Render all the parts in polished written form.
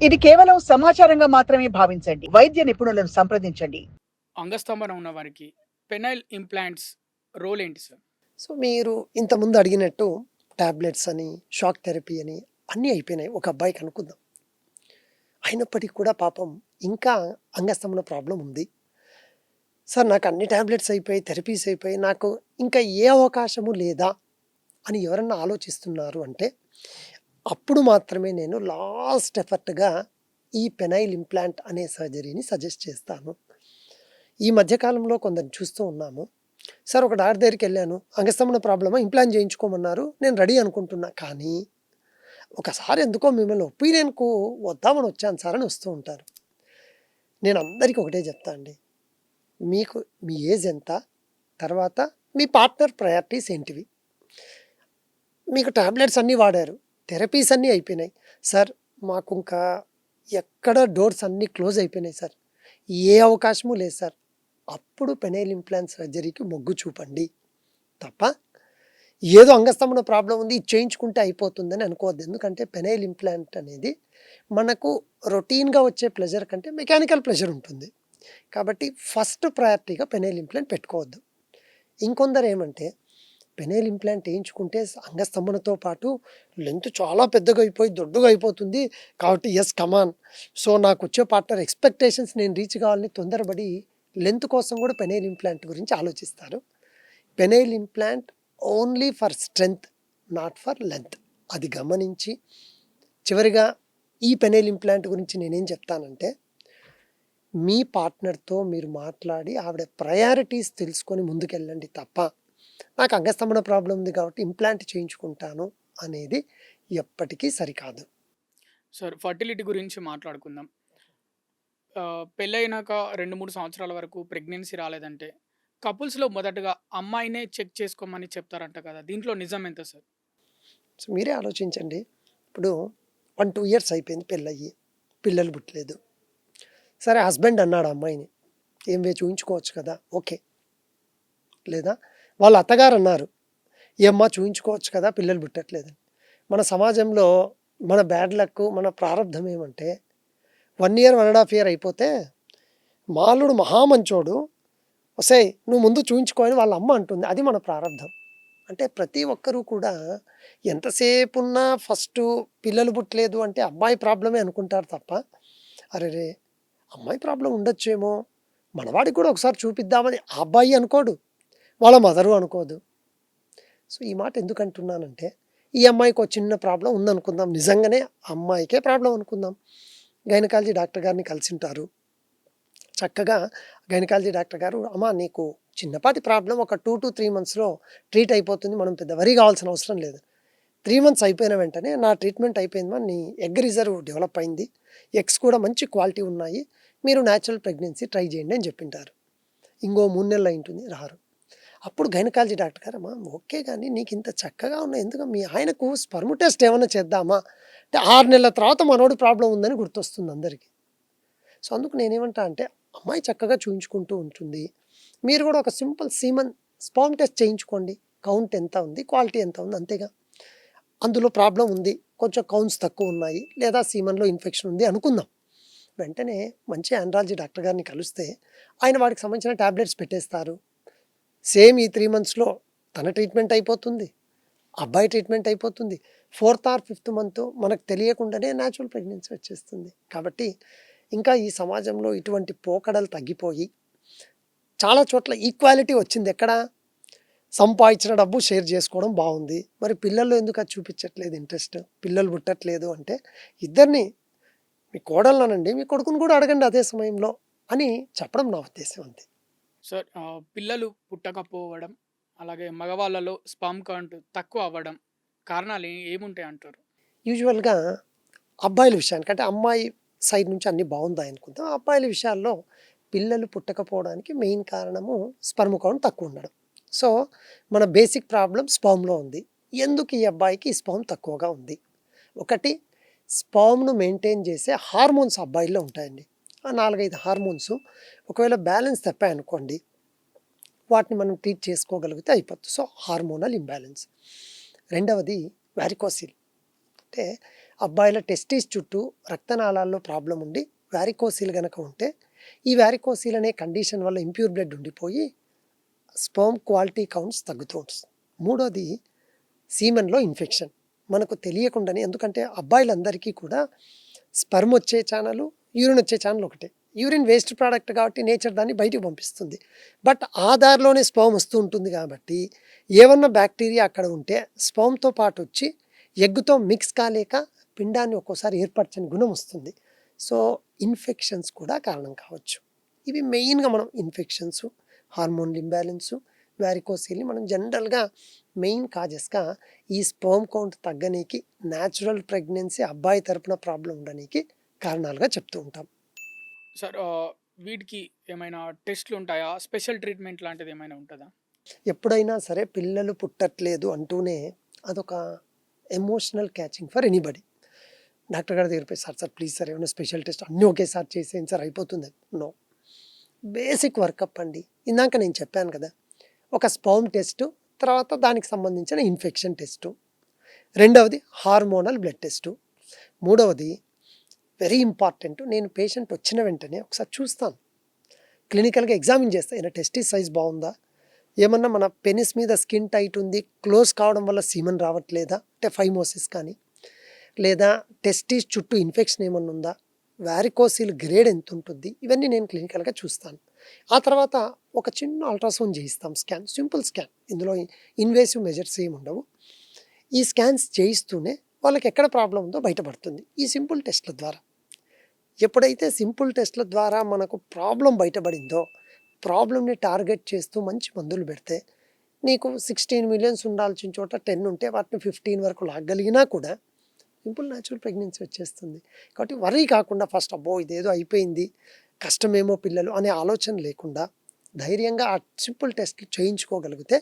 ఇది కేవలం సమాచారంగా మాత్రమే భావించండి. వైద్య నిపుణులను సంప్రదించండి. అంగస్తంభన ఉన్న వారికి పెనైల్ ఇంప్లాంట్స్ రోల్ ఏంటి సార్? సో, మీరు ఇంతకుముందు అడిగినట్టు టాబ్లెట్స్ అని, షాక్ థెరపీ అని అన్నీ అయిపోయినాయి. ఒక అబ్బాయికి అనుకుందాం. అయినప్పటికి కూడా పాపం ఇంకా అంగస్తంభన ప్రాబ్లమ్ ఉంది. సార్ నాకు అన్ని టాబ్లెట్స్ అయిపోయాయి, థెరపీస్ అయిపోయాయి. నాకు ఇంకా ఏ అవకాశము లేదా అని ఎవరన్నా ఆలోచిస్తున్నారు అంటే, అప్పుడు మాత్రమే నేను లాస్ట్ ఎఫర్ట్‌గా ఈ పెనైల్ ఇంప్లాంట్ అనే సర్జరీని సజెస్ట్ చేస్తాను. ఈ మధ్య కాలంలో కొందరిని చూస్తూ ఉన్నాము. సార్ ఒక డాక్టర్ దగ్గరికెళ్ళాను. అంగస్తంభన ప్రాబ్లమా ఇంప్లాంట్ చేయించుకోమన్నారు. నేను రెడీ అనుకుంటున్నా. కానీ ఒకసారి ఎందుకో మిమ్మల్ని ఒపీనియన్‌కు వద్దామని వచ్చాను సార్ అని వస్తూ ఉంటారు. నేను అందరికీ ఒకటే చెప్తా అండి. మీకు మీ ఏజ్ ఎంత? తర్వాత మీ పార్ట్నర్ ప్రయారిటీస్ ఏంటివి? మీకు టాబ్లెట్స్ అన్నీ వాడారు. థెరపీస్ అన్నీ అయిపోయినాయి. సార్ మాకు ఇంకా ఎక్కడ డోర్స్ అన్నీ క్లోజ్ అయిపోయినాయి సార్. ఏ అవకాశము లేదు సార్. అప్పుడు పెనైల్ ఇంప్లాంట్ సర్జరీకి మొగ్గు చూపండి. తప్ప ఏదో అంగస్తంభన ప్రాబ్లమ్ ఉంది ఇది చేయించుకుంటే అయిపోతుందని అనుకోవద్దు. ఎందుకంటే పెనైల్ ఇంప్లాంట్ అనేది మనకు రొటీన్‌గా వచ్చే ప్లెజర్ కంటే మెకానికల్ ప్లెజర్ ఉంటుంది. కాబట్టి ఫస్ట్ ప్రయారిటీగా పెనైల్ ఇంప్లాంట్ పెట్టుకోవద్దు. ఇంకొందరు ఏమంటే పెనైల్ ఇంప్లాంట్ ఏయించుకుంటే అంగస్తంభనతో పాటు లెంత్ చాలా పెద్దగా అయిపోయి దొడ్డుగా అయిపోతుంది. కాబట్టి యెస్ కమ్ ఆన్. సో నాకొచ్చే పార్ట్నర్ ఎక్స్‌పెక్టేషన్స్ నేను రీచ్ కావాలని తొందరపడి లెంత్ కోసం కూడా పెనైల్ ఇంప్లాంట్ గురించి ఆలోచిస్తారు. Penile implant only for strength, not for length. అది గమనించి చివరిగా ఈ పెనైల్ ఇంప్లాంట్ గురించి నేనేం చెప్తానంటే, మీ పార్ట్నర్‌తో మీరు మాట్లాడి ఆవిడ ప్రయారిటీస్ తెలుసుకొని ముందుకెళ్ళండి తప్ప, నాకు అంగస్తంభన ప్రాబ్లమ్ ఉంది కాబట్టి ఇంప్లాంట్ చేయించుకుంటాను అనేది ఎప్పటికీ సరికాదు. సార్ ఫర్టిలిటీ గురించి మాట్లాడుకుందాం. పెళ్ళైనాక 2, 3 సంవత్సరాల వరకు ప్రెగ్నెన్సీ రాలేదంటే, కపుల్స్‌లో మొదటగా అమ్మాయినే చెక్ చేసుకోమని చెప్తారంట కదా! దీంట్లో నిజం ఎంత సార్? సో మీరే ఆలోచించండి. ఇప్పుడు 1, 2 ఇయర్స్ అయిపోయింది పెళ్ళయ్యి. పిల్లలు పుట్టలేదు. సరే హస్బెండ్ అన్నాడు అమ్మాయిని, "ఏం చూయించుకోవచ్చు కదా!" ఓకే. లేదా వాళ్ళ అత్తగారు అన్నారు, "ఏమ్మా చూయించుకోవచ్చు కదా! పిల్లలు పుట్టట్లేదని." మన సమాజంలో మన బ్యాడ్ లక్, మన ప్రారబ్ధం ఏమంటే 1 ఇయర్, 1½ ఇయర్ అయిపోతే మా అల్లుడు మహా మంచోడు. ఒసేయ్ నువ్వు ముందు చూయించుకో అని వాళ్ళ అమ్మ అంటుంది. అది మన ప్రారబ్ధం. అంటే ప్రతి ఒక్కరు కూడా ఎంతసేపున్నా ఫస్టు పిల్లలు పుట్టలేదు అంటే అమ్మాయి ప్రాబ్లమే అనుకుంటారు తప్ప, అరెరే! అమ్మాయి ప్రాబ్లమ్ ఉండొచ్చేమో, మనవాడికి కూడా ఒకసారి చూపిద్దామని ఆ అబ్బాయి అనుకోడు. వాళ్ళ మదరు అనుకోదు. సో ఈ మాట ఎందుకు అంటున్నానంటే, ఈ అమ్మాయికి ఒక చిన్న ప్రాబ్లమ్ ఉందనుకుందాం. నిజంగానే అమ్మాయికే ప్రాబ్లమ్ అనుకుందాం. గైనకాలజీ డాక్టర్ గారిని కలిసుంటారు. చక్కగా గైనకాలజీ డాక్టర్ గారు, "అమ్మా నీకు చిన్నపాటి ప్రాబ్లమ్ ఒక 2-3 మంత్స్‌లో ట్రీట్ అయిపోతుంది. మనం పెద్ద వరీ కావాల్సిన అవసరం లేదు. 3 మంత్స్ అయిపోయిన వెంటనే నా ట్రీట్మెంట్ అయిపోయిందమ్మా. నీ ఎగ్ రిజర్వ్ డెవలప్ అయింది. ఎగ్స్ కూడా మంచి క్వాలిటీ ఉన్నాయి. మీరు న్యాచురల్ ప్రెగ్నెన్సీ ట్రై చేయండి" అని చెప్పింటారు. ఇంకో 3 నెలలు అయింటుంది రారు. అప్పుడు గైనకాలజీ డాక్టర్ గారు, "అమ్మా ఓకే గానీ నీకింత చక్కగా ఉన్నాయి ఎందుకు మీ ఆయనకు స్పెర్మ్ టెస్ట్ ఏమన్నా చేద్దామా?" అంటే 6 నెలల తర్వాత మనోడి ప్రాబ్లమ్ ఉందని గుర్తొస్తుంది అందరికి. సో అందుకు నేనేమంటా అంటే, అమ్మాయి చక్కగా చూయించుకుంటూ ఉంటుంది. మీరు కూడా ఒక సింపుల్ సీమన్ స్పెర్మ్ టెస్ట్ చేయించుకోండి. కౌంట్ ఎంత ఉంది? క్వాలిటీ ఎంత ఉంది? అంతేగా. అందులో ప్రాబ్లమ్ ఉంది. కొంచెం కౌంట్స్ తక్కువున్నాయి. లేదా సీమన్‌లో ఇన్ఫెక్షన్ ఉంది అనుకుందాం. వెంటనే మంచి ఆండ్రాలజీ డాక్టర్ గారిని కలిస్తే ఆయన వాడికి సంబంధించిన టాబ్లెట్స్ పెట్టేస్తారు. సేమ్ ఈ 3 మంత్స్‌లో తన ట్రీట్మెంట్ అయిపోతుంది. అబ్బాయి ట్రీట్మెంట్ అయిపోతుంది. 4థ్ ఆర్ 5థ్ మంత్ మనకు తెలియకుండానే న్యాచురల్ ప్రెగ్నెన్సీ వచ్చేస్తుంది. కాబట్టి ఇంకా ఈ సమాజంలో ఇటువంటి పోకడలు తగ్గిపోయి చాలా చోట్ల ఈక్వాలిటీ వచ్చింది. ఎక్కడ? సంపాదించిన డబ్బు షేర్ చేసుకోవడం బాగుంది. మరి పిల్లల్లో ఎందుకు అది చూపించట్లేదు ఇంట్రెస్ట్? పిల్లలు పుట్టట్లేదు అంటే ఇద్దరిని మీ కోడళ్ళనండి, మీ కొడుకుని కూడా అడగండి అదే సమయంలో అని చెప్పడం నా ఉద్దేశ్యం అంతే. సార్ పిల్లలు పుట్టకపోవడం, అలాగే మగవాళ్ళలో స్పెర్మ్ కౌంట్ తక్కువ అవ్వడం కారణాలు ఏముంటాయి అంటారు? యూజువల్‌గా అబ్బాయిల విషయానికి అంటే అమ్మాయి సైడ్ నుంచి అన్నీ బాగుందాయి అనుకుందాం. అబ్బాయిల విషయాల్లో పిల్లలు పుట్టకపోవడానికి మెయిన్ కారణము స్పెర్మ్ కౌంట్ తక్కువ ఉండడం. సో మన బేసిక్ ప్రాబ్లమ్ స్పెర్మ్‌లో ఉంది. ఎందుకు ఈ అబ్బాయికి స్పెర్మ్ తక్కువగా ఉంది? ఒకటి స్పెర్మ్‌ను మెయింటైన్ చేసే హార్మోన్స్ అబ్బాయిల్లో ఉంటాయండి. ఆ 4, 5 హార్మోన్స్ ఒకవేళ బ్యాలెన్స్ తప్పాయనుకోండి, వాటిని మనం ట్రీట్ చేసుకోగలిగితే అయిపోతుంది. So hormonal imbalance. రెండవది వారికోసిల్. అంటే అబ్బాయిల టెస్టిస్ చుట్టూ రక్తనాళాల్లో ప్రాబ్లం ఉండి వ్యారికోసీల్ కనుక ఉంటే ఈ వ్యారికోసీల్ అనే కండిషన్ వల్ల ఇంప్యూర్ బ్లడ్ ఉండిపోయి స్పర్మ్ క్వాలిటీ కౌంట్స్ తగ్గుతూ ఉంటుంది. మూడోది సీమెన్లో ఇన్ఫెక్షన్ మనకు తెలియకుండానే, ఎందుకంటే అబ్బాయిలందరికీ కూడా స్పర్మ్ వచ్చే ఛానల్, యూరిన్ వచ్చే ఛానల్ ఒకటే. యూరిన్ వేస్ట్ ప్రోడక్ట్ కాబట్టి నేచర్ దాన్ని బయటకు పంపిస్తుంది. బట్ ఆ దారిలోనే స్పర్మ్ వస్తూ ఉంటుంది కాబట్టి ఏమన్నా బ్యాక్టీరియా అక్కడ ఉంటే స్పర్మ్తో పాటు వచ్చి ఎగ్గుతో మిక్స్ కాలేక పిండాన్ని ఒక్కోసారి ఏర్పరచని గుణం వస్తుంది. సో ఇన్ఫెక్షన్స్ కూడా కారణం కావచ్చు. ఇవి మెయిన్గా మనం ఇన్ఫెక్షన్స్, హార్మోన్ ఇంబ్యాలెన్సు, వ్యారికోసీల్ని మనం జనరల్గా మెయిన్ కాజెస్గా ఈ స్పర్మ్ కౌంట్ తగ్గనీకి, న్యాచురల్ ప్రెగ్నెన్సీ అబ్బాయి తరపున ప్రాబ్లం ఉండడానికి కారణాలుగా చెప్తూ ఉంటాం. సార్ వీటికి ఏమైనా టెస్ట్లు ఉంటాయా? స్పెషల్ ట్రీట్మెంట్ లాంటిది ఏమైనా ఉంటుందా? ఎప్పుడైనా సరే పిల్లలు పుట్టట్లేదు అంటూనే అదొక emotional catching for anybody. Doctor గారి దగ్గర పోయి సార్ ప్లీజ్ సార్ ఏమైనా స్పెషల్ టెస్ట్ అన్నీ ఒకేసారి చేసేయండి సార్ అయిపోతుంది. నో, బేసిక్ వర్కప్ అండి. ఇందాక నేను చెప్పాను కదా, ఒక స్పర్మ్ టెస్టు, తర్వాత దానికి సంబంధించిన ఇన్ఫెక్షన్ టెస్టు, రెండవది హార్మోనల్ బ్లడ్ టెస్టు, మూడవది వెరీ ఇంపార్టెంట్, నేను పేషెంట్ వచ్చిన వెంటనే ఒకసారి చూస్తాను, క్లినికల్గా ఎగ్జామిన్ చేస్తాను. ఏమైనా టెస్టిస్ సైజ్ బాగుందా, ఏమన్నా మన పెనిస్ మీద స్కిన్ టైట్ ఉంది, క్లోజ్ కావడం వల్ల సీమన్ రావట్లేదా, అంటే ఫైమోసిస్ కానీ, లేదా టెస్టిస్ చుట్టూ ఇన్ఫెక్షన్ ఏమన్నా ఉందా, వ్యారికోసీల్ గ్రేడ్ ఎంత ఉంటుంది, ఇవన్నీ నేను క్లినికల్గా చూస్తాను. ఆ తర్వాత ఒక చిన్న అల్ట్రాసౌండ్ చేయిస్తాం, స్కాన్, సింపుల్ స్కాన్, ఇందులో ఇన్వేసివ్ మెజర్స్ ఏమి ఉండవు. ఈ స్కాన్స్ చేయిస్తూనే వాళ్ళకి ఎక్కడ ప్రాబ్లం ఉందో బయటపడుతుంది ఈ సింపుల్ టెస్ట్ల ద్వారా. ఎప్పుడైతే సింపుల్ టెస్ట్ల ద్వారా మనకు ప్రాబ్లం బయటపడిందో, ప్రాబ్లమ్ని టార్గెట్ చేస్తూ మంచి మందులు పెడితే నీకు 16 మిలియన్స్ ఉండాల్సిన చోట 10 ఉంటే వాటిని 15 వరకు లాగలిగినా కూడా సింపుల్ న్యాచురల్ ప్రెగ్నెన్సీ వచ్చేస్తుంది. కాబట్టి వరీ కాకుండా ఫస్ట్ అబ్బో ఇదేదో అయిపోయింది, కష్టమేమో పిల్లలు అనే ఆలోచన లేకుండా ధైర్యంగా ఆ సింపుల్ టెస్ట్లు చేయించుకోగలిగితే,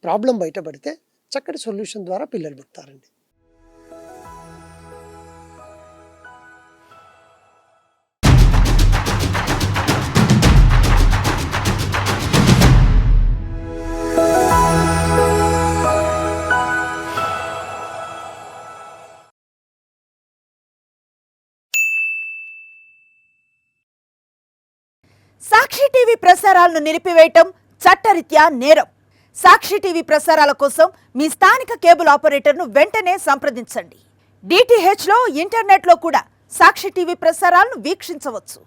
ప్రాబ్లం బయటపడితే చక్కటి సొల్యూషన్ ద్వారా పిల్లలు పుడతారండి. సాక్షి టీవీ ప్రసారాలను నిలిపివేయటం చట్టరీత్యా నేరం. సాక్షి టీవీ ప్రసారాల కోసం మీ స్థానిక కేబుల్ ఆపరేటర్ను వెంటనే సంప్రదించండి. DTHలో, ఇంటర్నెట్లో కూడా సాక్షి టీవీ ప్రసారాలను వీక్షించవచ్చు.